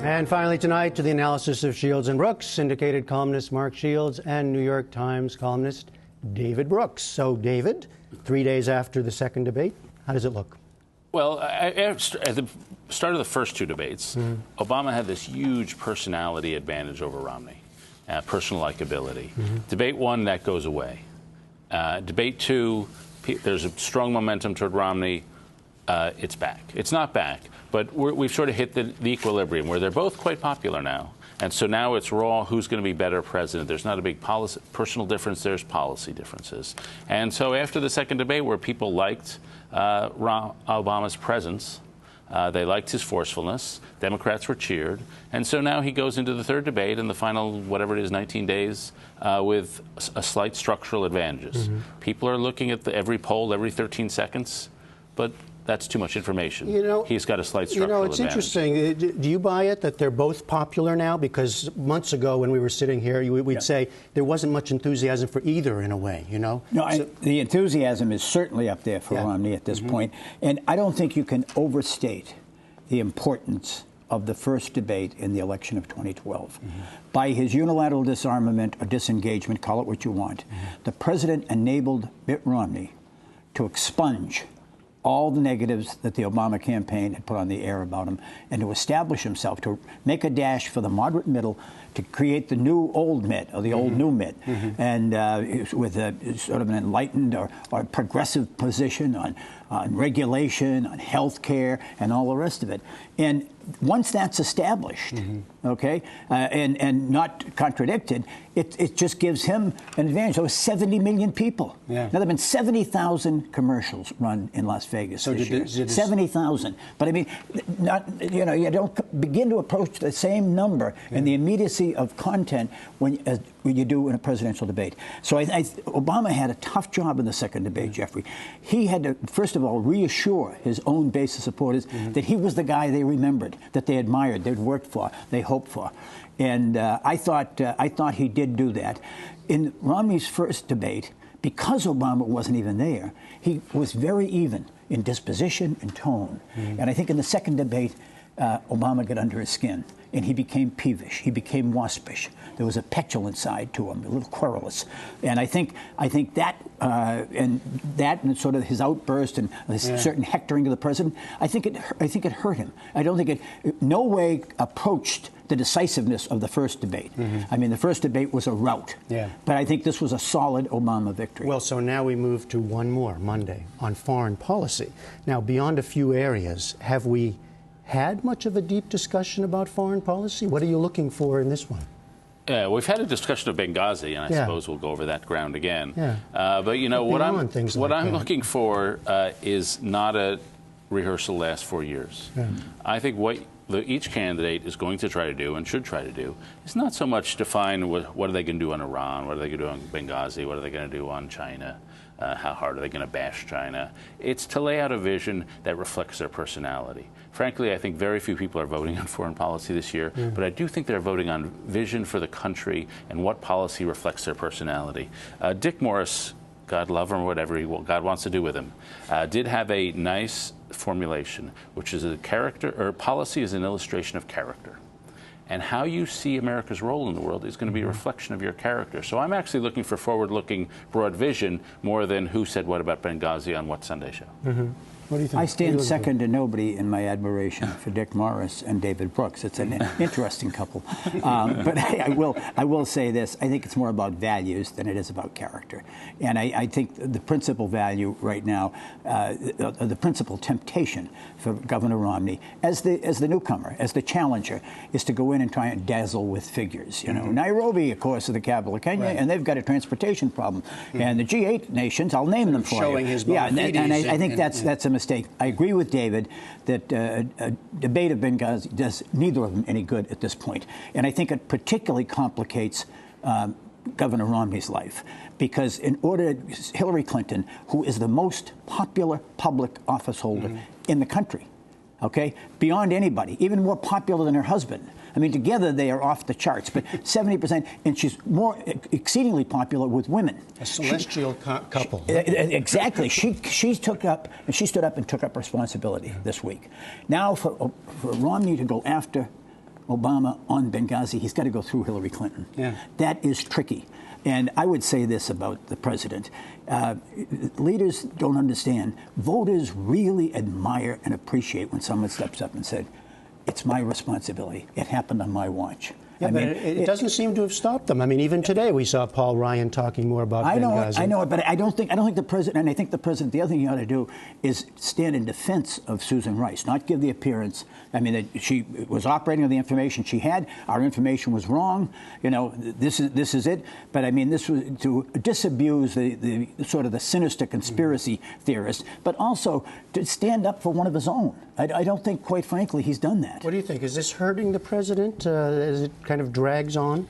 And finally tonight, to the analysis of Shields and Brooks, syndicated columnist Mark Shields and New York Times columnist David Brooks. So, David, 3 days after the second debate, how does it look? Well, at the start of the first two debates, Obama had this huge personality advantage over Romney, personal likability. Debate one, that goes away. Debate two, there's a strong momentum toward Romney. It's back. It's not back, but we've sort of hit the equilibrium where they're both quite popular now. And so now it's raw, who's going to be better president. There's not a big personal difference, there's policy differences. And so after the second debate where people liked Obama's presence, they liked his forcefulness, Democrats were cheered, and so now he goes into the third debate in the final, whatever it is, 19 days, with a slight structural advantages. People are looking at every poll every 13 seconds, but that's too much information. He's got a slight structural it's advantage. interesting. Do you buy it that they're both popular now? Because months ago when we were sitting here, we'd say there wasn't much enthusiasm for either in a way, No, the enthusiasm is certainly up there for Romney at this point. And I don't think you can overstate the importance of the first debate in the election of 2012. By his unilateral disarmament or disengagement, call it what you want, the president enabled Mitt Romney to expunge all the negatives that the Obama campaign had put on the air about him, and to establish himself, to make a dash for the moderate middle, to create the new old Mitt, or the old new Mitt, and with a sort of an enlightened or progressive position on regulation, on health care, and all the rest of it. And once that's established, and not contradicted, it just gives him an advantage. There were 70 million people. Now, there have been 70,000 commercials run in Las Vegas this year. 70,000. But I mean, you don't begin to approach the same number in the immediacy of content when you do in a presidential debate. So Obama had a tough job in the second debate, Jeffrey. He had to, first of all, reassure his own base of supporters that he was the guy they remembered, that they admired, they'd worked for, they hoped for. And I thought he did do that. In Romney's first debate, because Obama wasn't even there, he was very even in disposition and tone. And I think in the second debate, Obama got under his skin, and he became peevish. He became waspish. There was a petulant side to him, a little querulous. And I think that and sort of his outburst and this certain hectoring of the president, I think it hurt him. I don't think it no way approached the decisiveness of the first debate. I mean, the first debate was a rout. But I think this was a solid Obama victory. Well, so now we move to one more, Monday, on foreign policy. Now, beyond a few areas, have we had much of a deep discussion about foreign policy? What are you looking for in this one? Yeah, we've had a discussion of Benghazi, and I suppose we'll go over that ground again. But what I'm looking for is not a rehearsal last 4 years. I think what each candidate is going to try to do and should try to do is not so much define what are they going to do on Iran, what are they going to do on Benghazi, what are they going to do on China, how hard are they going to bash China. It's to lay out a vision that reflects their personality. Frankly, I think very few people are voting on foreign policy this year, but I do think they're voting on vision for the country and what policy reflects their personality. Dick Morris, God love him or whatever God wants to do with him, did have a nice formulation, which is policy is an illustration of character. And how you see America's role in the world is going to be a reflection of your character. So I'm actually looking for forward-looking, broad vision more than who said what about Benghazi on what Sunday show. What do you think? I stand second to nobody in my admiration for Dick Morris and David Brooks. It's an interesting couple. But I will say this. I think it's more about values than it is about character. And I think the principal value right now, the principal temptation for Governor Romney, as the newcomer, as the challenger, is to go in and try and dazzle with figures. Nairobi, of course, is the capital of Kenya, and they've got a transportation problem. And the G8 nations, I'll name them for showing you. His and I think that's a mistake. I agree with David that a debate of Benghazi does neither of them any good at this point. And I think it particularly complicates Governor Romney's life, because in order, Hillary Clinton, who is the most popular public office holder in the country, beyond anybody, even more popular than her husband. I mean, together they are off the charts, but 70%, and she's exceedingly popular with women. A celestial couple. Exactly. She stood up and took up responsibility this week. Now, for Romney to go after Obama on Benghazi, he's got to go through Hillary Clinton. Yeah. That is tricky. And I would say this about the president. Leaders don't understand. Voters really admire and appreciate when someone steps up and said, it's my responsibility. It happened on my watch. Yeah, but it doesn't seem to have stopped them. I mean, even today we saw Paul Ryan talking more about Benghazi. I know it, but I don't think the president, and I think the president, the other thing he ought to do is stand in defense of Susan Rice, not give the appearance, I mean, that she was operating on the information she had. Our information was wrong. You know, this is it. But I mean, this was to disabuse the sort of the sinister conspiracy theorist, but also to stand up for one of his own. I don't think, quite frankly, he's done that. What do you think? Is this hurting the president as it kind of drags on?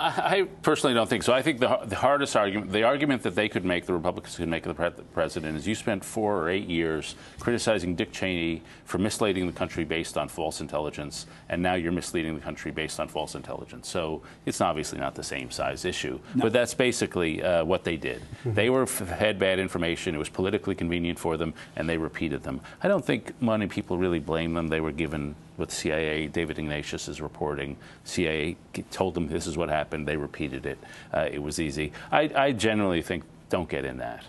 I personally don't think so. I think the hardest argument, the argument that they could make, the Republicans could make of the president, is you spent 4 or 8 years criticizing Dick Cheney for misleading the country based on false intelligence, and now you're misleading the country based on false intelligence. So it's obviously not the same size issue. No. But that's basically what they did. They had bad information. It was politically convenient for them, and they repeated them. I don't think many people really blame them. They were given with CIA, David Ignatius is reporting. CIA told them this is what happened. They repeated it. It was easy. I generally think don't get in that.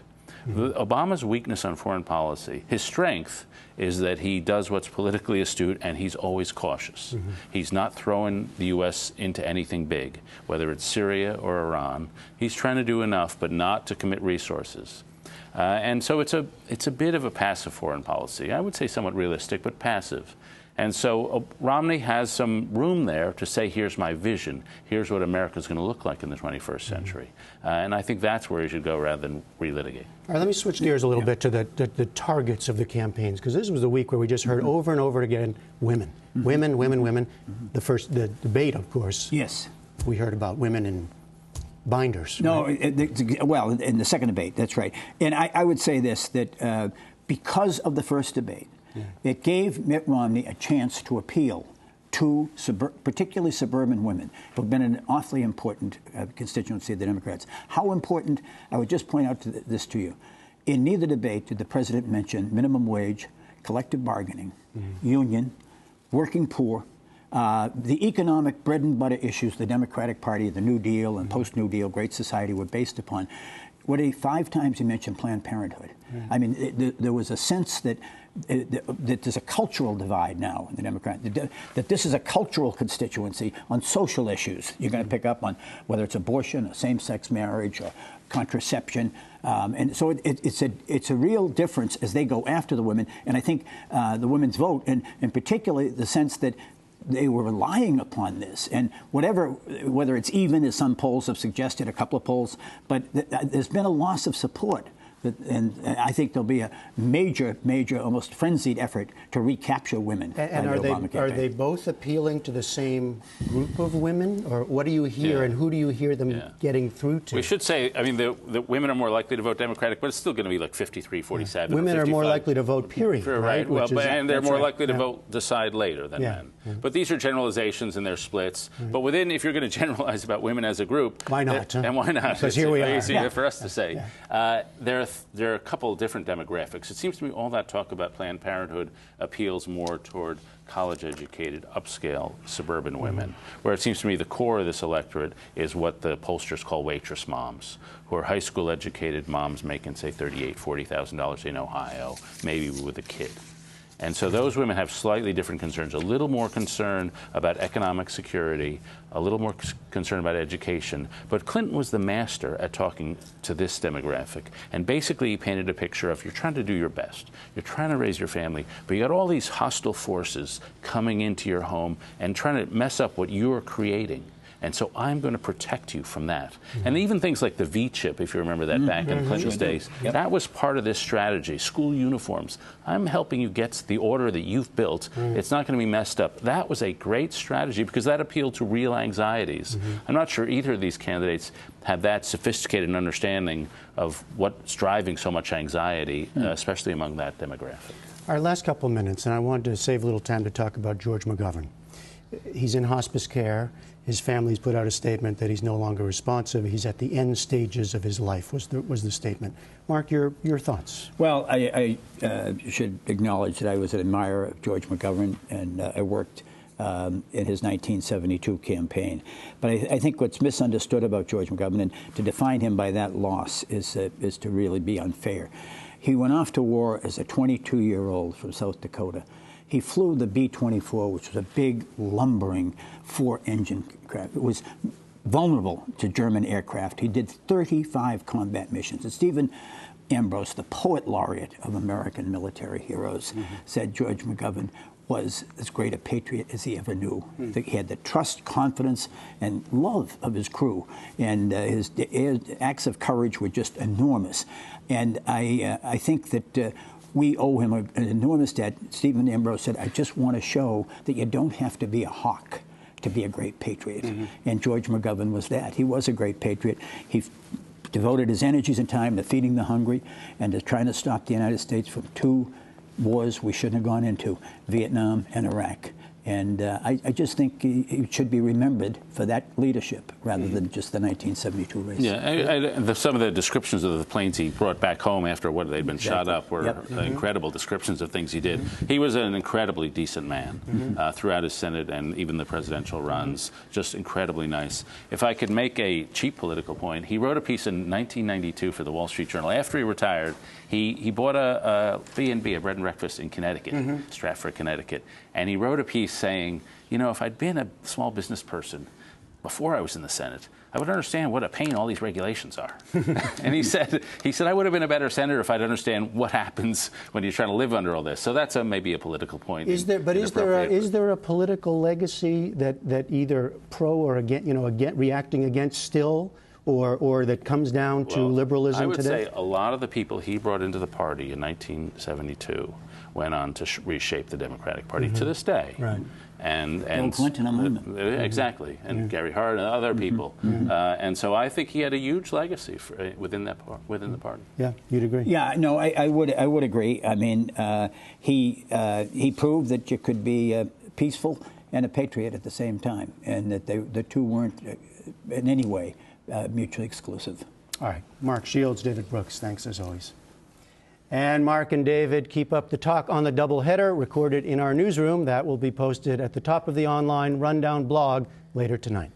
Obama's weakness on foreign policy, his strength is that he does what's politically astute and he's always cautious. He's not throwing the U.S. into anything big, whether it's Syria or Iran. He's trying to do enough, but not to commit resources. And so it's a bit of a passive foreign policy. I would say somewhat realistic, but passive. And so Romney has some room there to say, here's my vision. Here's what America's going to look like in the 21st century. And I think that's where he should go rather than relitigate. All right, let me switch gears a little bit to the targets of the campaigns, because this was the week where we just heard over and over again, women. Women, women, women. The debate, of course. Yes. We heard about women in binders. No, right? Well, in the second debate, that's right. And I would say this, that because of the first debate, it gave Mitt Romney a chance to appeal to particularly suburban women, who have been an awfully important constituency of the Democrats. How important, I would just point out this to you. In neither debate did the president mention minimum wage, collective bargaining, union, working poor, the economic bread and butter issues the Democratic Party, the New Deal and post-New Deal, Great Society were based upon. 5 times he mentioned Planned Parenthood. I mean, there was a sense that there's a cultural divide now in the Democrat, that this is a cultural constituency on social issues. You're going to pick up on whether it's abortion, or same-sex marriage, or contraception. And so it's a real difference as they go after the women. And I think the women's vote, and particularly the sense that they were relying upon this, and whether it's even, as some polls have suggested, a couple of polls, but there's been a loss of support. And I think there'll be a major, almost frenzied effort to recapture women. And are they both appealing to the same group of women, or what do you hear, and who do you hear them getting through to? We should say, I mean, the women are more likely to vote Democratic, but it's still going to be like 53, 47. Women are more likely to vote, period. Right. Well, and they're more likely to decide later than men. But these are generalizations and they're splits. But within, if you're going to generalize about women as a group, why not? And why not? Because here we are. It's easier for us to say. There are a couple of different demographics. It seems to me all that talk about Planned Parenthood appeals more toward college-educated, upscale suburban women, where it seems to me the core of this electorate is what the pollsters call waitress moms, who are high school-educated moms making, say, $38,000, $40,000 in Ohio, maybe with a kid. And so those women have slightly different concerns, a little more concern about economic security, a little more concern about education. But Clinton was the master at talking to this demographic. And basically he painted a picture of you're trying to do your best. You're trying to raise your family, but you got all these hostile forces coming into your home and trying to mess up what you're creating. And so I'm going to protect you from that. And even things like the V-chip, if you remember that back in Clinton's days, that was part of this strategy. School uniforms. I'm helping you get the order that you've built. It's not going to be messed up. That was a great strategy because that appealed to real anxieties. I'm not sure either of these candidates have that sophisticated an understanding of what's driving so much anxiety, especially among that demographic. Our last couple of minutes, and I wanted to save a little time to talk about George McGovern. He's in hospice care. His family's put out a statement that he's no longer responsive. He's at the end stages of his life, was the statement. Mark, your thoughts? Well, I should acknowledge that I was an admirer of George McGovern, and I worked in his 1972 campaign. But I think what's misunderstood about George McGovern, and to define him by that loss is to really be unfair. He went off to war as a 22-year-old from South Dakota. He flew the B-24, which was a big, lumbering 4-engine craft. It was vulnerable to German aircraft. He did 35 combat missions. And Stephen Ambrose, the poet laureate of American military heroes, said George McGovern was as great a patriot as he ever knew. He had the trust, confidence, and love of his crew, and his acts of courage were just enormous. And I think that we owe him an enormous debt. Stephen Ambrose said, "I just want to show that you don't have to be a hawk to be a great patriot." And George McGovern was that. He was a great patriot. He devoted his energies and time to feeding the hungry and to trying to stop the United States from 2 wars we shouldn't have gone into, Vietnam and Iraq. And I just think he should be remembered for that leadership rather than just the 1972 race. Yeah, some of the descriptions of the planes he brought back home after what they'd been shot up were incredible descriptions of things he did. He was an incredibly decent man throughout his Senate and even the presidential runs, just incredibly nice. If I could make a cheap political point, he wrote a piece in 1992 for the Wall Street Journal. After he retired, he bought a B&B, a bread and breakfast in Connecticut, Stratford, Connecticut, and he wrote a piece saying, you know, if I'd been a small business person before I was in the Senate, I would understand what a pain all these regulations are. And he said, I would have been a better senator if I'd understand what happens when you're trying to live under all this. So that's maybe a political point. Is there a political legacy that either pro or against, reacting against still, or that comes down to liberalism today? I would say a lot of the people he brought into the party in 1972 went on to reshape the Democratic Party to this day. Right. And Bill Clinton among them. Exactly, and Gary Hart and other people. And so I think he had a huge legacy within the party. Yeah, you'd agree? Yeah, no, I would agree. I mean, he proved that you could be peaceful and a patriot at the same time, and that the two weren't in any way mutually exclusive. All right, Mark Shields, David Brooks, thanks as always. And Mark and David keep up the talk on the doubleheader recorded in our newsroom. That will be posted at the top of the online Rundown blog later tonight.